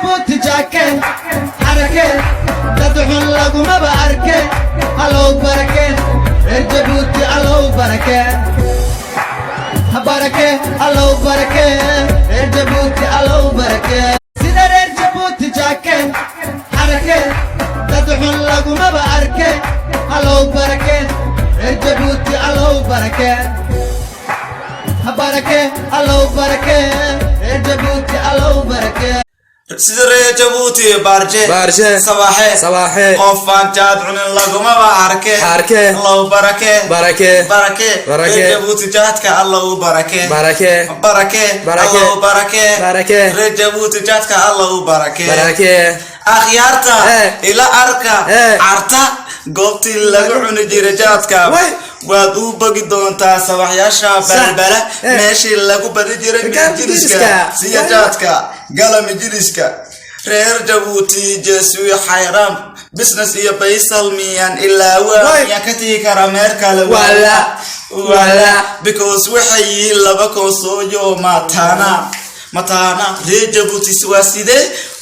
جبوتي جاكي حركة تدعون لكم باركة الله بركة جبوتي الله بركة بركة الله بركة جبوتي الله بركة سيدر جبوتي جاكي حركة تدعون لكم باركة الله بركة جبوتي الله بركة بركة الله بركة جبوتي الله بركة سيدر جبوتي بارجة صباحي قفان جادعون لكم باركة الله بركة بركة جبوتي جاتك الله بركة الله بركة جبوتي جاتك الله بركة أخيارتا إلى أركا عرتا قلتي لقعون جيرجاتك وادو بقي دونتا صباحياشا بلبلة ماشي لقو بدي جيرجاتك سيجاتك قلم جيرجاتك رير جبوتي جسوي حيرام بسنس يا بيسال ميان إلا ويا كتي كراميركا ولا because وحي لبكو سويو متانا رير جبوتي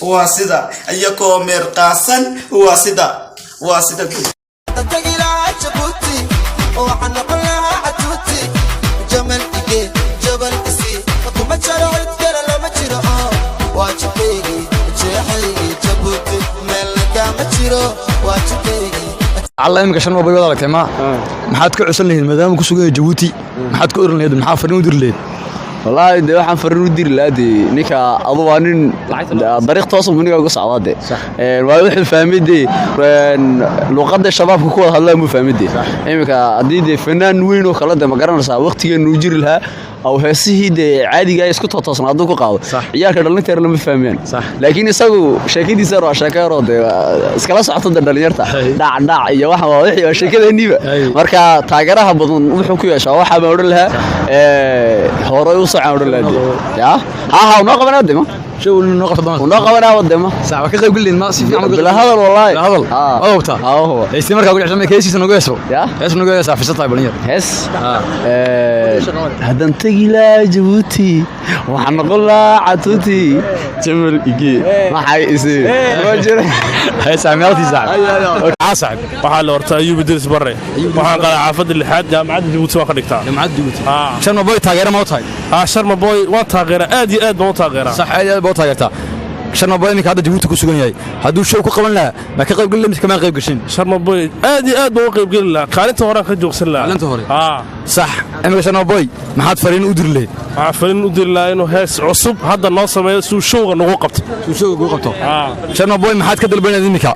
واسدا أيكو مرقاسن واسدا تجيلا جبوتي وحنا قلها عتوتي جمل إيجي جبل إسي وكم تشرع الكلا لما تشرع واجبيجي جحيجي جبوتي ملكا ما تشرع واجبيجي الله يمكن شنو بيقول لك ما حد كعسل ليه مدام كسوق جبوتي ما حد كورن ليه ما حافرين ودير ليه والله ده waxaan farin u dir laadi ninka adwaanin dariiq toosan maniga uga socdaade waa wixii fahmidii luqadda shabaabka ku wada hadlaa mu fahmidii imika hadii fanaan weyn oo kala dama garanaysa waqtigeenu jiri lahaa aw heesihii caadiga ay isku toosnaado ku qaado ciyaarka dhalinteer lama fahmeen laakiin isagu sheekadiisa waa sheekaro iskala socoto dhalinyarta dhac iyo waxa waa wixii sheekadeeniba marka taageeraha badan wuxuu ku yeeshaa waxa ma oran lahaa hore u socon oran lahaa ya ha noo demo شو النقطة ونقطة ودمه ساعة كذا يقول لي ما في بلا هذا والله هذا أوكتا هو استمر كأقول عشان كيسي سنقيسه يا سنقيسه في سطح بنير هس هذا انتقي لا جبوتي وحنقول لا عتوتي تمر إيجي ما حيصير هاي سامعتي زعل عصعب وحال ورتا أيوب درس برا وحال قال عافد اللي حد جامعة جبوتي واخد كتاب جامعة جبوتي شرم بوي تاجر ما وتاي شرم بوي وتاجر آدي ما وتاجر صح تاجرتا شرم بوي إنك هذا جبوتي كوسجون جاي هادو شو كقبل لا ما كقبل قل لي مش كمان قريب قشين شرم بوي آدي ما قريب قل لا قالت وراك جوكس لا قالت وراك صح إنك شرم بوي ما حد فرين أدر ليه فرين أدر لا إنه هس عصب هذا الناس ما يسوي شو نوقفت شرم بوي ما حد كدل بين ذيك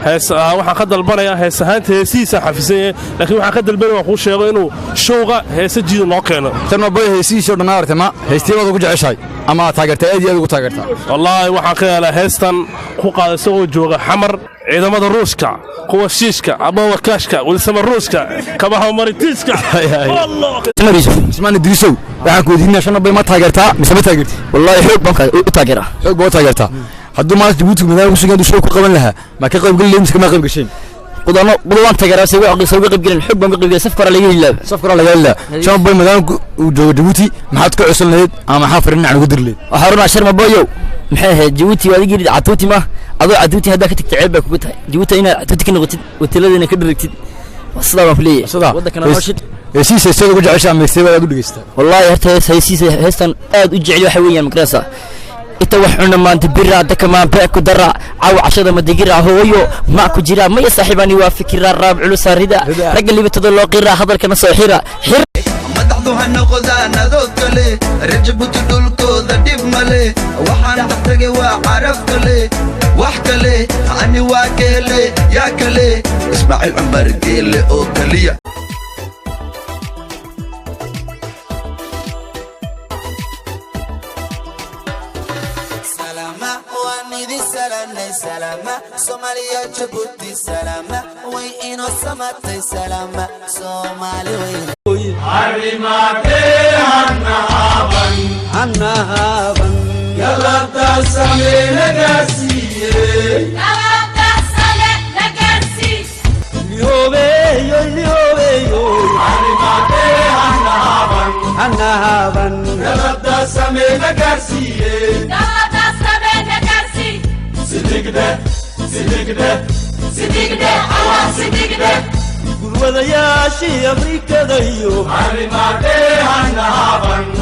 هس waxaa ka dalbanaya heesahaanta heesiisa xafisay laakiin waxaa ka dalbanaya wax uu sheego inuu showga heesa jiido noo keeno tan bay heesiisa dhanaartay ma heestiibada ugu jeceshay ama taageerta aad iyo aad ugu taageerta wallahi waxaa ka helay heestan ku qaaday isagoo jooga xamar ciidamada ruuska kuwa shiishka ama wakaashka walisama ruuska kabaha maritiiska Allah ismaan idriisow waxaan ku weydiinaa shan bay ma taageerta mise ma taageerti wallahi xoog baan u taageerta hadduu maanta Djibouti madaama ku sugan soo ku qaban lahaa ma ka qayb galin kama qayb gashin qodobaan taageeraa say qayb galin xog baan ka qayb galin safar laga ilaa shan bay madaama uu joogo Djibouti maxaad ka cusub lahayd ama maxaa farin aan ugu dirleed waxa runa sharma boyo maxay ahayd Djibouti waa digiri catuuti ma adoo catuuti hadda ka tagtay ceeb ku tahay Djibouti ina catuuti ka noqotid hoteeladina ka dhigtid wasada ma fliye wadakana hooshid heesiisa sida ugu jeceshaa meesay aad u dhigeysta wallahi horta heesiisa heestan aad u jecel waxa weeyaan makrasa inta waxuna maanta bira dadka ma beeku dara caaw cashada ma digira hooyo ma ku jira ma saaxiibani waa fikira raab culus arida rag libatada loo qira hadalkana soo xira madaxdu hanoqodana doodkale Djibouti dhulkooda dib male waxaan tagay waa caraf kale wax kale ani waa kale yaa kale Ismaaciil Umar geele oo kaliya سلامة Somalia Djibouti سلامة وين سمعتي سلامة Somali وين حرماتي هنهابن يلا تسمي نجاسية يلا تسمي نجاسية اليوبي حرماتي هنهابن يلا تسمي نجاسية يلا تسمي نجاسية sidigde sidigde sidigde awa sidigde gurwadayaashii afrikada iyo arrimaadee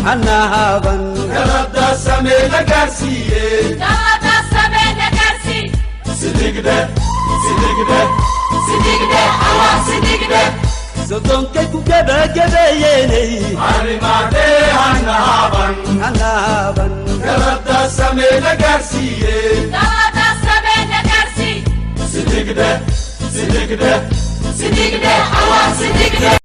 hannahaaban galada samee la gaarsiiye sidigde sidigde sidigde awa sidigde sodonkay ku gabagabeeyeenay arrimaadee hannahaaban galada samee la gaarsiiye sidigde sidigde sidigde awa sidigde